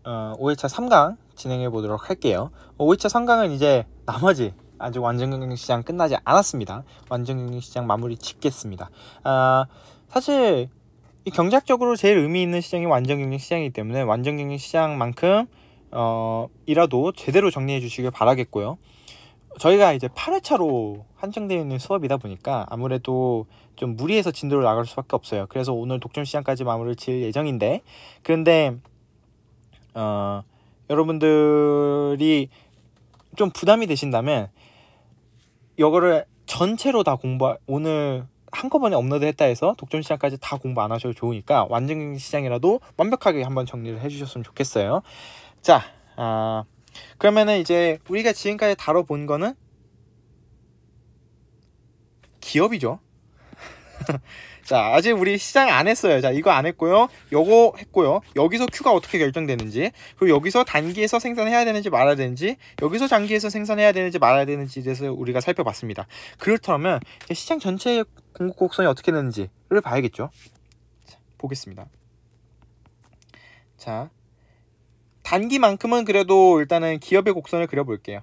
5회차 3강 진행해 보도록 할게요. 5회차 3강은 이제 나머지 아직 완전경영시장 끝나지 않았습니다. 완전경영시장 마무리 짓겠습니다. 사실 이 경제학적으로 제일 의미 있는 시장이 완전경영시장이기 때문에 완전경영시장만큼 이라도 제대로 정리해 주시길 바라겠고요. 저희가 이제 8회차로 한정되어 있는 수업이다 보니까 아무래도 좀 무리해서 진도를 나갈 수밖에 없어요. 그래서 오늘 독점시장까지 마무리를 지을 예정인데, 그런데 여러분들이 좀 부담이 되신다면 이거를 전체로 다 오늘 한꺼번에 업로드 했다 해서 독점시장까지 다 공부 안 하셔도 좋으니까 완전시장이라도 완벽하게 한번 정리를 해주셨으면 좋겠어요. 자, 그러면은 이제 우리가 지금까지 다뤄본 거는 기업이죠. 자, 아직 우리 시장 안 했어요. 자, 이거 안 했고요. 요거 했고요. 여기서 Q가 어떻게 결정되는지, 그리고 여기서 단기에서 생산해야 되는지 말아야 되는지, 여기서 장기에서 생산해야 되는지 말아야 되는지에 대해서 우리가 살펴봤습니다. 그렇다면 시장 전체의 공급 곡선이 어떻게 되는지를 봐야겠죠. 자, 보겠습니다. 자, 단기만큼은 그래도 일단은 기업의 곡선을 그려볼게요.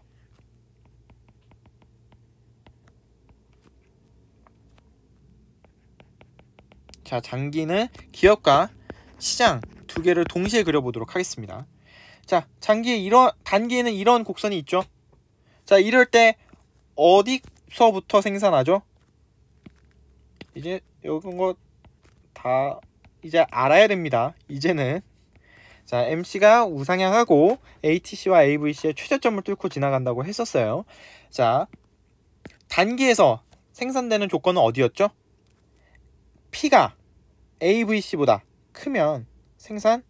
자, 장기는 기업과 시장 두 개를 동시에 그려보도록 하겠습니다. 자, 단기에는 이런 곡선이 있죠. 자, 이럴 때 어디서부터 생산하죠? 이제 이거 다 이제 알아야 됩니다. 이제는 자, MC가 우상향하고 ATC와 AVC의 최저점을 뚫고 지나간다고 했었어요. 자, 단기에서 생산되는 조건은 어디였죠? P가 AVC보다 크면 생산해야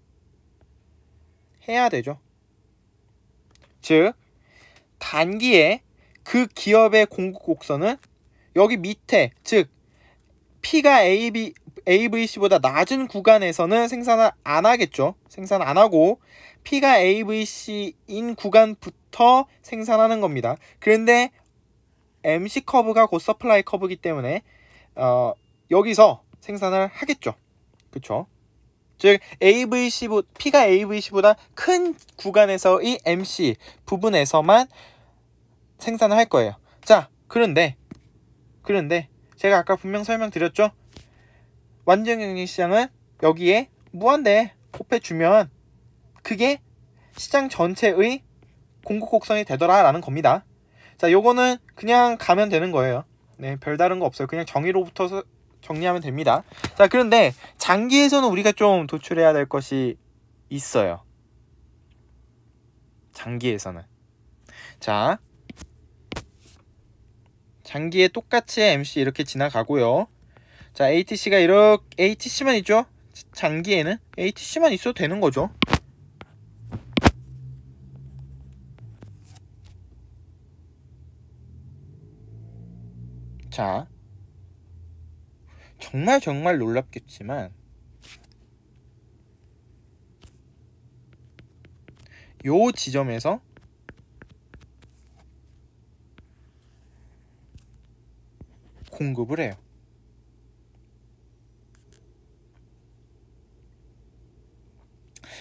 되죠. 즉, 단기에 그 기업의 공급 곡선은 여기 밑에, 즉 P가 AVC보다 낮은 구간에서는 생산을 안 하겠죠. 생산 안 하고 P가 AVC인 구간부터 생산하는 겁니다. 그런데 MC 커브가 곧 서플라이 커브이기 때문에 여기서 생산을 하겠죠. 그쵸? 즉 P가 AVC보다 큰 구간에서의 MC 부분에서만 생산을 할 거예요. 자, 그런데 제가 아까 분명 설명드렸죠. 완전경영시장은 여기에 무한대 곱해주면 그게 시장 전체의 공급 곡선이 되더라 라는 겁니다. 자, 요거는 그냥 가면 되는 거예요. 네, 별다른 거 없어요. 그냥 정의로부터 정리하면 됩니다. 자, 그런데 장기에서는 우리가 좀 도출해야 될 것이 있어요. 장기에서는. 자, 장기에 똑같이 MC 이렇게 지나가고요. 자, ATC만 있죠? 장기에는 ATC만 있어도 되는 거죠. 자, 정말 놀랍겠지만 요 지점에서 공급을 해요.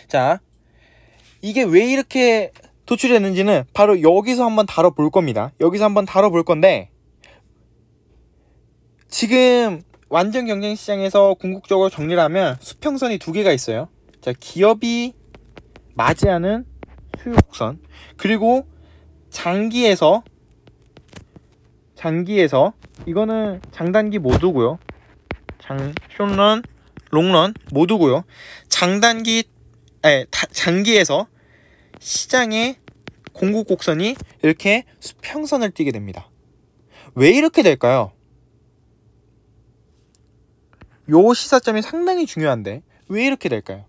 자, 이게 왜 이렇게 도출했는지는 바로 여기서 한번 다뤄볼 겁니다. 여기서 한번 다뤄볼 건데, 지금 완전 경쟁시장에서 궁극적으로 정리를 하면 수평선이 두 개가 있어요. 자, 기업이 맞이하는 수요 곡선, 그리고 장기에서 이거는 장단기 모두고요. 숏런, 롱런 모두고요. 장기에서 시장의 공급 곡선이 이렇게 수평선을 띠게 됩니다. 왜 이렇게 될까요? 요 시사점이 상당히 중요한데 왜 이렇게 될까요?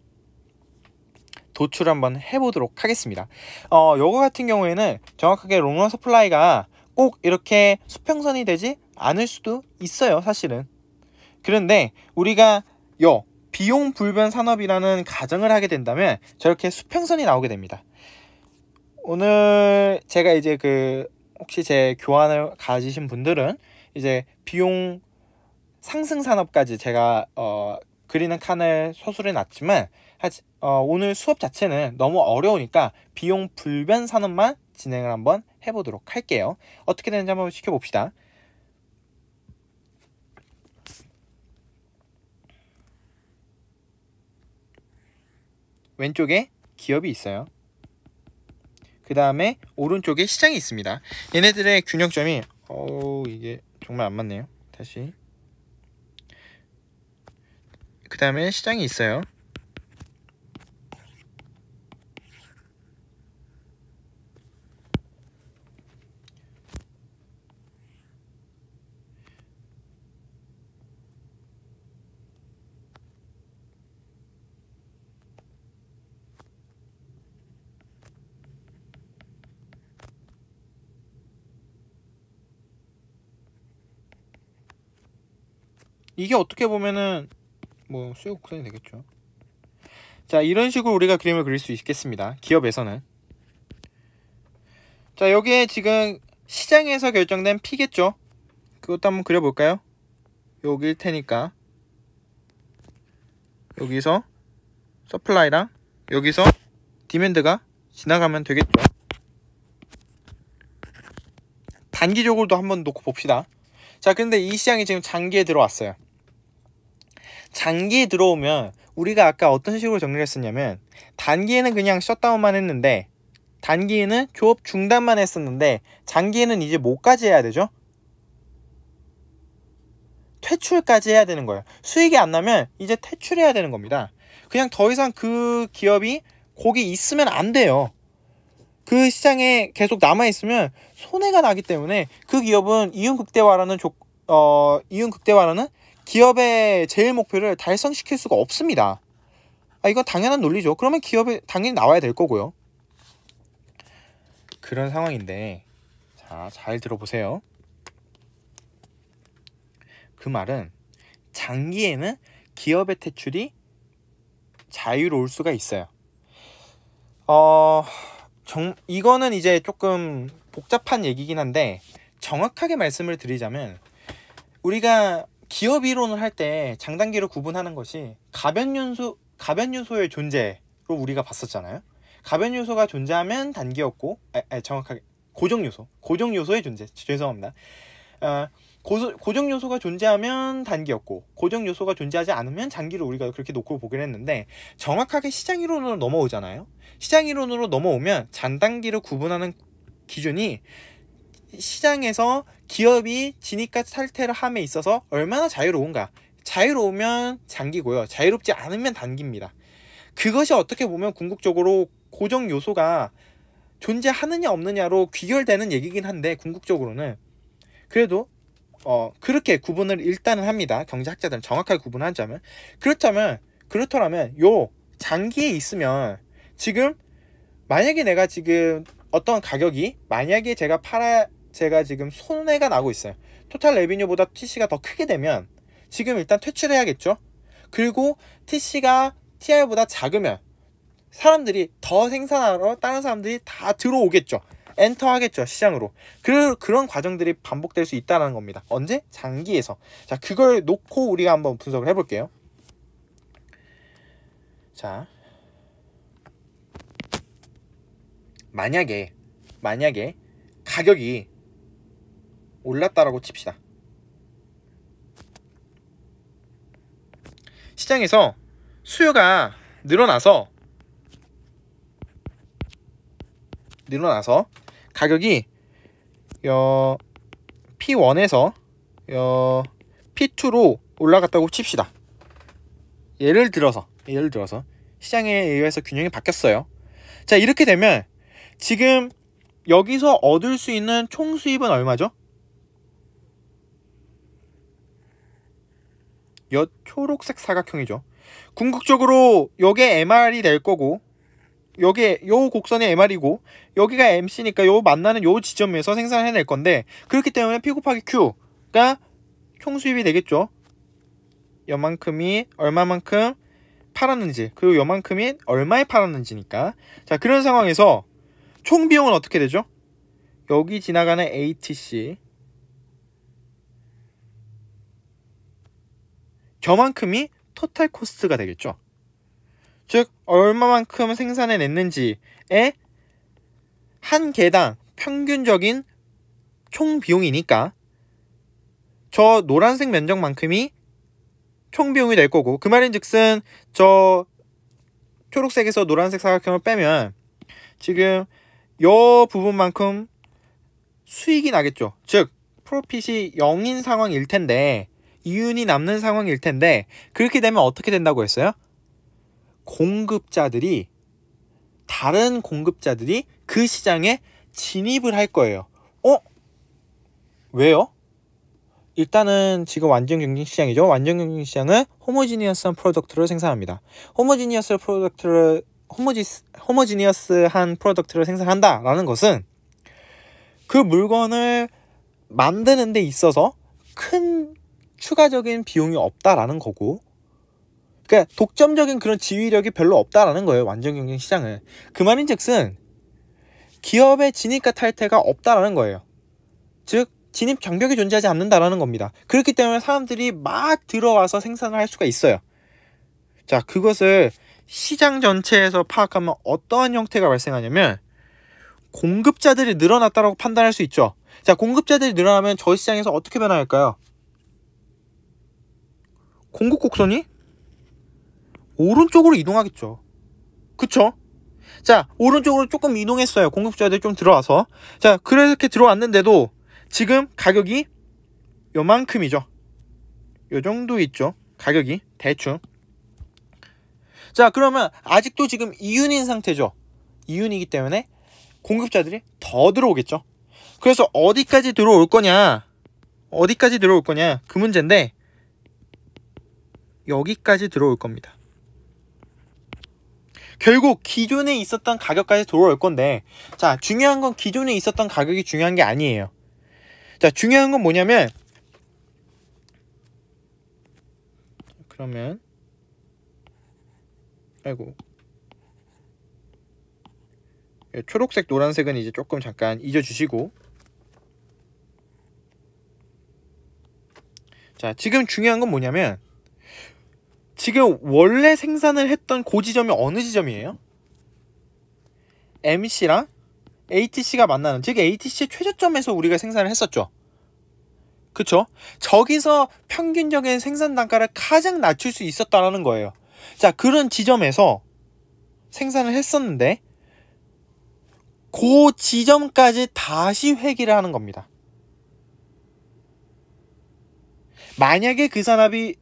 도출 한번 해보도록 하겠습니다. 요거 같은 경우에는 정확하게 롱런 서플라이가 꼭 이렇게 수평선이 되지 않을 수도 있어요, 사실은. 그런데 우리가 비용 불변 산업이라는 가정을 하게 된다면 저렇게 수평선이 나오게 됩니다. 오늘 제가 이제 혹시 제 교환을 가지신 분들은 이제 비용 상승 산업까지 제가 그리는 칸을 서술해 놨지만, 오늘 수업 자체는 너무 어려우니까 비용 불변 산업만 진행을 한번 해보도록 할게요. 어떻게 되는지 한번 시켜봅시다. 왼쪽에 기업이 있어요. 그 다음에 오른쪽에 시장이 있습니다. 얘네들의 균형점이 이게 정말 안 맞네요. 다시. 그 다음에 시장이 있어요. 이게 어떻게 보면은 뭐 수요 곡선이 되겠죠. 자, 이런 식으로 우리가 그림을 그릴 수 있겠습니다. 기업에서는. 자, 여기에 지금 시장에서 결정된 P겠죠. 그것도 한번 그려볼까요? 여기일 테니까 여기서 서플라이랑 여기서 디맨드가 지나가면 되겠죠. 단기적으로도 한번 놓고 봅시다. 자, 근데 이 시장이 지금 장기에 들어왔어요. 장기에 들어오면 우리가 아까 어떤 식으로 정리를 했었냐면 단기에는 그냥 셧다운만 했는데 단기에는 조업 중단만 했었는데 장기에는 이제 뭐까지 해야 되죠? 퇴출까지 해야 되는 거예요. 수익이 안 나면 이제 퇴출해야 되는 겁니다. 그냥 더 이상 그 기업이 거기 있으면 안 돼요. 그 시장에 계속 남아있으면 손해가 나기 때문에 그 기업은 이윤극대화라는 기업의 제일 목표를 달성시킬 수가 없습니다. 이건 당연한 논리죠. 그러면 기업이 당연히 나와야 될 거고요. 그런 상황인데, 자, 잘 들어보세요. 그 말은 장기에는 기업의 퇴출이 자유로울 수가 있어요. 이거는 이제 조금 복잡한 얘기긴 한데 정확하게 말씀을 드리자면 우리가 기업 이론을 할 때 장단기를 구분하는 것이 가변요소의 존재로 우리가 봤었잖아요. 가변요소가 존재하면 단기였고 정확하게 고정요소의 존재, 죄송합니다. 고정요소가 존재하면 단기였고 고정요소가 존재하지 않으면 장기를 우리가 그렇게 놓고 보긴 했는데 정확하게 시장이론으로 넘어오잖아요. 시장이론으로 넘어오면 장단기를 구분하는 기준이 시장에서 기업이 진입가 탈퇴를 함에 있어서 얼마나 자유로운가. 자유로우면 장기고요. 자유롭지 않으면 단기입니다. 그것이 어떻게 보면 궁극적으로 고정 요소가 존재하느냐 없느냐로 귀결되는 얘기긴 한데 궁극적으로는 그래도 그렇게 구분을 일단은 합니다. 경제학자들은 정확하게 구분하자면 그렇다면 요 장기에 있으면 지금 만약에 내가 지금 어떤 가격이 만약에 제가 지금 손해가 나고 있어요. 토탈 레비뉴보다 TC가 더 크게 되면 지금 일단 퇴출해야겠죠. 그리고 TC가 TR보다 작으면 사람들이 더 생산하러 다른 사람들이 다 들어오겠죠. 엔터 하겠죠, 시장으로. 그런 과정들이 반복될 수 있다는 겁니다. 언제? 장기에서. 자, 그걸 놓고 우리가 한번 분석을 해볼게요. 자, 만약에 가격이 올랐다라고 칩시다. 시장에서 수요가 늘어나서 가격이 P1에서 P2로 올라갔다고 칩시다. 예를 들어서 시장에 의해서 균형이 바뀌었어요. 자, 이렇게 되면 지금 여기서 얻을 수 있는 총 수입은 얼마죠? 초록색 사각형이죠. 궁극적으로 요게 MR이 될 거고 요 곡선이 MR이고 여기가 MC니까 요 만나는 요 지점에서 생산을 해낼 건데 그렇기 때문에 P 곱하기 Q가 총 수입이 되겠죠. 요만큼이 얼마만큼 팔았는지 그리고 요만큼이 얼마에 팔았는지니까. 자, 그런 상황에서 총 비용은 어떻게 되죠? 여기 지나가는 ATC 저만큼이 토탈 코스트가 되겠죠. 즉 얼마만큼 생산해냈는지의 한 개당 평균적인 총 비용이니까 저 노란색 면적만큼이 총 비용이 될 거고, 그 말인즉슨 저 초록색에서 노란색 사각형을 빼면 지금 요 부분만큼 수익이 나겠죠. 즉 프로핏이 0인 상황일 텐데, 이윤이 남는 상황일 텐데, 그렇게 되면 어떻게 된다고 했어요? 다른 공급자들이 그 시장에 진입을 할 거예요. 왜요? 일단은 지금 완전 경쟁 시장이죠. 완전 경쟁 시장은 호모지니어스한 프로덕트를 생산합니다. 호모지니어스한 프로덕트를 생산한다라는 것은 그 물건을 만드는 데 있어서 큰 추가적인 비용이 없다라는 거고, 그러니까 독점적인 그런 지휘력이 별로 없다라는 거예요. 완전 경쟁 시장은. 그 말인즉슨 기업의 진입과 탈퇴가 없다라는 거예요. 즉 진입 장벽이 존재하지 않는다라는 겁니다. 그렇기 때문에 사람들이 막 들어와서 생산을 할 수가 있어요. 자, 그것을 시장 전체에서 파악하면 어떠한 형태가 발생하냐면 공급자들이 늘어났다고 판단할 수 있죠. 자, 공급자들이 늘어나면 저 시장에서 어떻게 변화할까요? 공급 곡선이 오른쪽으로 이동하겠죠. 그쵸? 자, 오른쪽으로 조금 이동했어요. 공급자들이 좀 들어와서. 자, 그렇게 들어왔는데도 지금 가격이 요만큼이죠. 요 정도 있죠. 가격이 대충. 자, 그러면 아직도 지금 이윤인 상태죠. 이윤이기 때문에 공급자들이 더 들어오겠죠. 그래서 어디까지 들어올 거냐 그 문제인데, 여기까지 들어올 겁니다. 결국 기존에 있었던 가격까지 들어올 건데, 자, 중요한 건 기존에 있었던 가격이 중요한 게 아니에요. 자, 중요한 건 뭐냐면, 그러면 초록색 노란색은 이제 조금 잠깐 잊어주시고, 자, 지금 중요한 건 뭐냐면 지금 원래 생산을 했던 그 지점이 어느 지점이에요? MC랑 ATC가 만나는, 즉 ATC의 최저점에서 우리가 생산을 했었죠. 그쵸? 저기서 평균적인 생산 단가를 가장 낮출 수 있었다라는 거예요. 자, 그런 지점에서 생산을 했었는데 그 지점까지 다시 회귀를 하는 겁니다. 만약에 그 산업이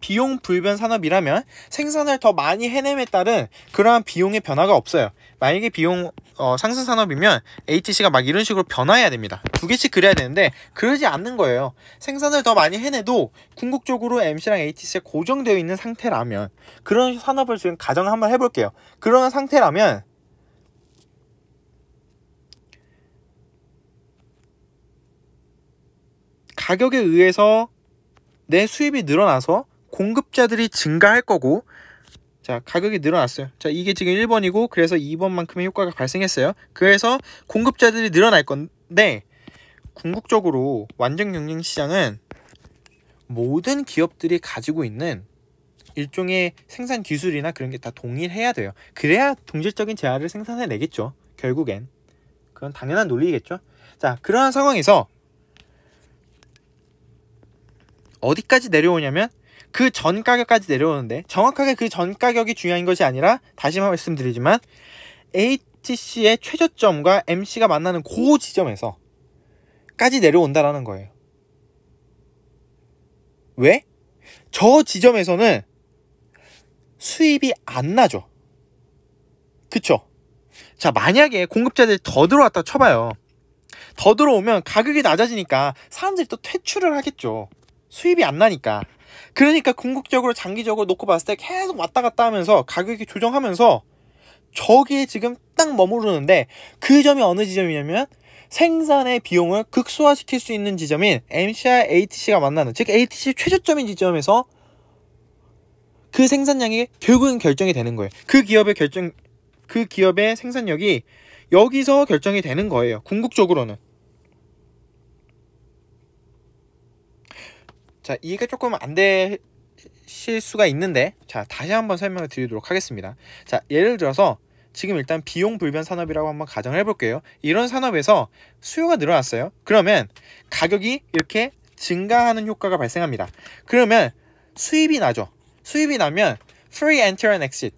비용 불변 산업이라면 생산을 더 많이 해냄에 따른 그러한 비용의 변화가 없어요. 만약에 비용 상승 산업이면 ATC가 막 이런 식으로 변화해야 됩니다. 두 개씩 그래야 되는데 그러지 않는 거예요. 생산을 더 많이 해내도 궁극적으로 MC랑 ATC가 고정되어 있는 상태라면, 그런 산업을 지금 가정을 한번 해볼게요. 그런 상태라면 가격에 의해서 내 수입이 늘어나서 공급자들이 증가할 거고, 자, 가격이 늘어났어요. 자, 이게 지금 1번이고 그래서 2번만큼의 효과가 발생했어요. 그래서 공급자들이 늘어날 건데, 궁극적으로 완전 경쟁 시장은 모든 기업들이 가지고 있는 일종의 생산 기술이나 그런 게 다 동일해야 돼요. 그래야 동질적인 재화를 생산해내겠죠. 결국엔 그건 당연한 논리겠죠. 자, 그러한 상황에서 어디까지 내려오냐면 그 전 가격까지 내려오는데, 정확하게 그 전 가격이 중요한 것이 아니라, 다시 말씀드리지만 ATC의 최저점과 MC가 만나는 그 지점에서까지 내려온다라는 거예요. 왜? 저 지점에서는 수입이 안 나죠. 그쵸? 자, 만약에 공급자들이 더 들어왔다 쳐봐요. 더 들어오면 가격이 낮아지니까 사람들이 또 퇴출을 하겠죠. 수입이 안 나니까. 그러니까 궁극적으로 장기적으로 놓고 봤을 때 계속 왔다 갔다 하면서 가격이 조정하면서 저기에 지금 딱 머무르는데, 그 점이 어느 지점이냐면 생산의 비용을 극소화시킬 수 있는 지점인 MC와 ATC가 만나는, 즉 ATC 최저점인 지점에서 그 생산량이 결국은 결정이 되는 거예요. 그 기업의 생산력이 여기서 결정이 되는 거예요. 궁극적으로는. 자, 이해가 조금 안 수가 있는데, 자, 다시 한번 설명을 드리도록 하겠습니다. 자, 예를 들어서 지금 일단 비용 불변 산업이라고 한번 가정을 해볼게요. 이런 산업에서 수요가 늘어났어요. 그러면 가격이 이렇게 증가하는 효과가 발생합니다. 그러면 수입이 나죠. 수입이 나면 free enter and exit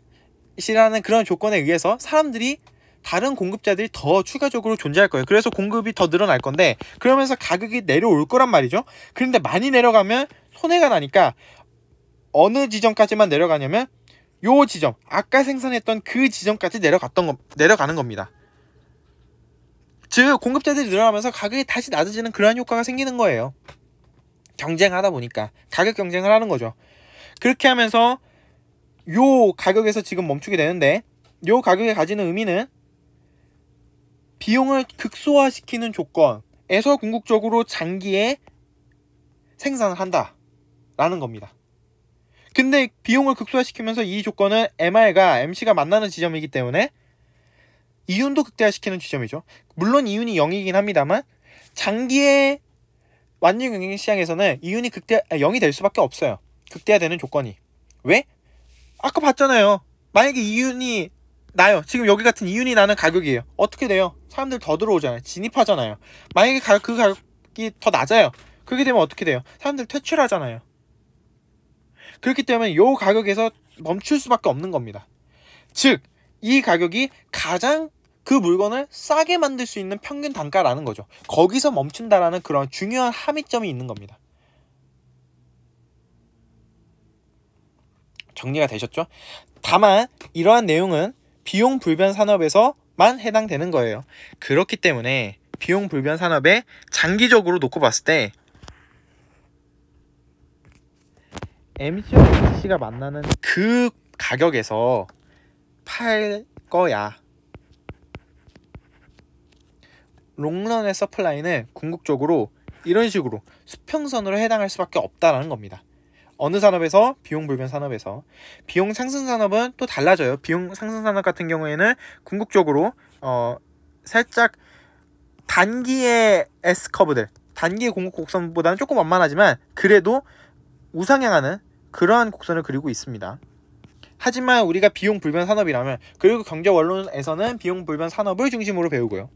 이라는 그런 조건에 의해서 사람들이, 다른 공급자들이 더 추가적으로 존재할 거예요. 그래서 공급이 더 늘어날 건데, 그러면서 가격이 내려올 거란 말이죠. 그런데 많이 내려가면 손해가 나니까 어느 지점까지만 내려가냐면 요 지점, 아까 생산했던 그 지점까지 내려가는 겁니다. 즉 공급자들이 늘어나면서 가격이 다시 낮아지는 그러한 효과가 생기는 거예요. 경쟁하다 보니까 가격 경쟁을 하는 거죠. 그렇게 하면서 요 가격에서 지금 멈추게 되는데, 요 가격이 가지는 의미는 비용을 극소화시키는 조건에서 궁극적으로 장기에 생산을 한다 라는 겁니다. 근데 비용을 극소화시키면서 이 조건은 MR과 MC가 만나는 지점이기 때문에 이윤도 극대화시키는 지점이죠. 물론 이윤이 0이긴 합니다만 장기의 완전 경쟁 시장에서는 이윤이 0이 될 수밖에 없어요. 극대화되는 조건이. 왜? 아까 봤잖아요. 만약에 이윤이 나요. 지금 여기 같은 이윤이 나는 가격이에요. 어떻게 돼요? 사람들 더 들어오잖아요. 진입하잖아요. 만약에 그 가격이 더 낮아요. 그렇게 되면 어떻게 돼요? 사람들 퇴출하잖아요. 그렇기 때문에 이 가격에서 멈출 수밖에 없는 겁니다. 즉, 이 가격이 가장 그 물건을 싸게 만들 수 있는 평균 단가라는 거죠. 거기서 멈춘다라는 그런 중요한 함의점이 있는 겁니다. 정리가 되셨죠? 다만 이러한 내용은 비용 불변 산업에서만 해당되는 거예요. 그렇기 때문에 비용 불변 산업에 장기적으로 놓고 봤을 때 MC와 HC가 만나는 그 가격에서 팔 거야. 롱런의 서플라이는 궁극적으로 이런 식으로 수평선으로 해당할 수밖에 없다라는 겁니다. 어느 산업에서? 비용 불변 산업에서. 비용 상승 산업은 또 달라져요. 비용 상승 산업 같은 경우에는 궁극적으로 살짝 단기의 S커브들, 단기의 공급 곡선보다는 조금 완만하지만 그래도 우상향하는 그러한 곡선을 그리고 있습니다. 하지만 우리가 비용 불변 산업이라면, 그리고 경제 원론에서는 비용 불변 산업을 중심으로 배우고요.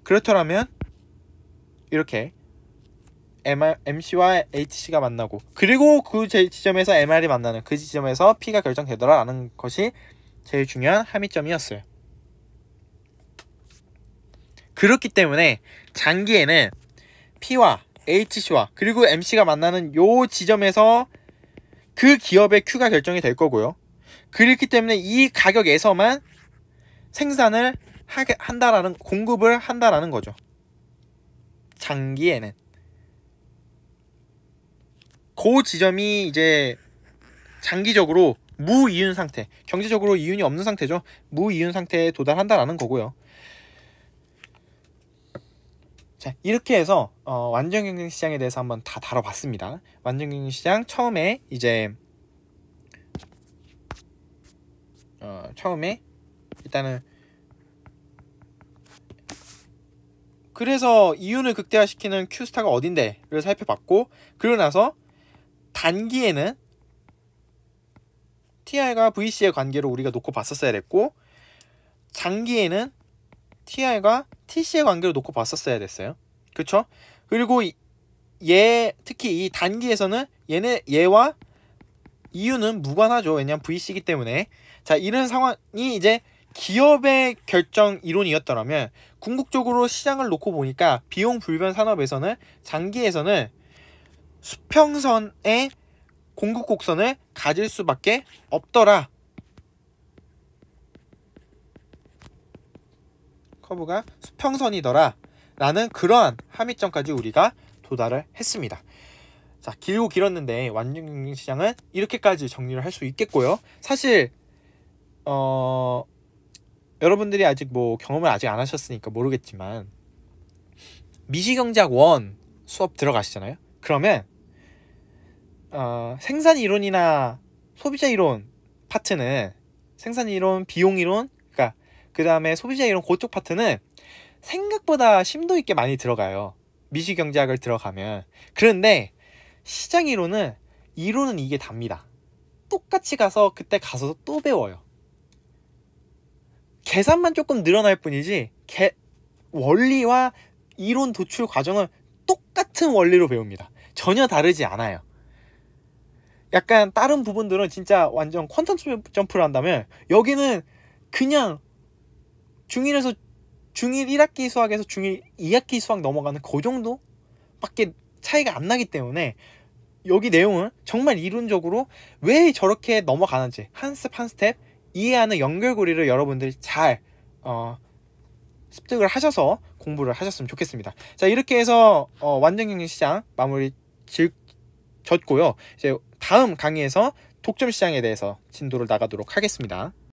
그렇더라면 이렇게 MC와 HC가 만나고, 그리고 그 지점에서 MR이 만나는 그 지점에서 P가 결정되더라라는 것이 제일 중요한 함의점이었어요. 그렇기 때문에 장기에는 P와 HC와 그리고 MC가 만나는 요 지점에서 그 기업의 Q가 결정이 될 거고요. 그렇기 때문에 이 가격에서만 생산을 한다라는, 공급을 한다라는 거죠. 장기에는 그 지점이 이제 장기적으로 무이윤 상태, 경제적으로 이윤이 없는 상태죠. 무이윤 상태에 도달한다라는 거고요. 자, 이렇게 해서 완전 경쟁 시장에 대해서 한번 다 다뤄봤습니다. 완전 경쟁 시장 처음에 이제 처음에 일단은 그래서 이윤을 극대화시키는 Q스타가 어딘데를 살펴봤고, 그러고 나서 단기에는 TR과 VC의 관계로 우리가 놓고 봤었어야 됐고, 장기에는 TR과 TC의 관계로 놓고 봤었어야 됐어요. 그쵸? 그리고 특히 이 단기에서는 얘와 이윤은 무관하죠. 왜냐면 VC이기 때문에. 자, 이런 상황이 이제 기업의 결정 이론이었더라면, 궁극적으로 시장을 놓고 보니까 비용 불변 산업에서는 장기에서는 수평선의 공급 곡선을 가질 수밖에 없더라. 커브가 수평선이더라 라는 그러한 함의점까지 우리가 도달을 했습니다. 자, 길고 길었는데 완전 경쟁 시장은 이렇게까지 정리를 할 수 있겠고요. 사실 여러분들이 아직 뭐 경험을 아직 안 하셨으니까 모르겠지만, 미시경제학 1 수업 들어가시잖아요. 그러면 생산 이론이나 소비자 이론 파트는, 생산 이론, 비용 이론, 그러니까 그 다음에 소비자 이론, 그쪽 파트는 생각보다 심도 있게 많이 들어가요. 미시경제학을 들어가면. 그런데 시장 이론은 이론은 이게 답니다. 똑같이 가서 그때 가서 또 배워요. 계산만 조금 늘어날 뿐이지 원리와 이론 도출 과정은 똑같은 원리로 배웁니다. 전혀 다르지 않아요. 약간 다른 부분들은 진짜 완전 퀀텀 점프를 한다면 여기는 그냥 중1에서 중1 1학기 수학에서 중1 2학기 수학 넘어가는 그 정도밖에 차이가 안 나기 때문에 여기 내용은 정말 이론적으로 왜 저렇게 넘어가는지 한 스텝 한 스텝 이해하는 연결고리를 여러분들이 잘 습득을 하셔서 공부를 하셨으면 좋겠습니다. 자, 이렇게 해서 완전경쟁시장 마무리 졌고요. 이제 다음 강의에서 독점시장에 대해서 진도를 나가도록 하겠습니다.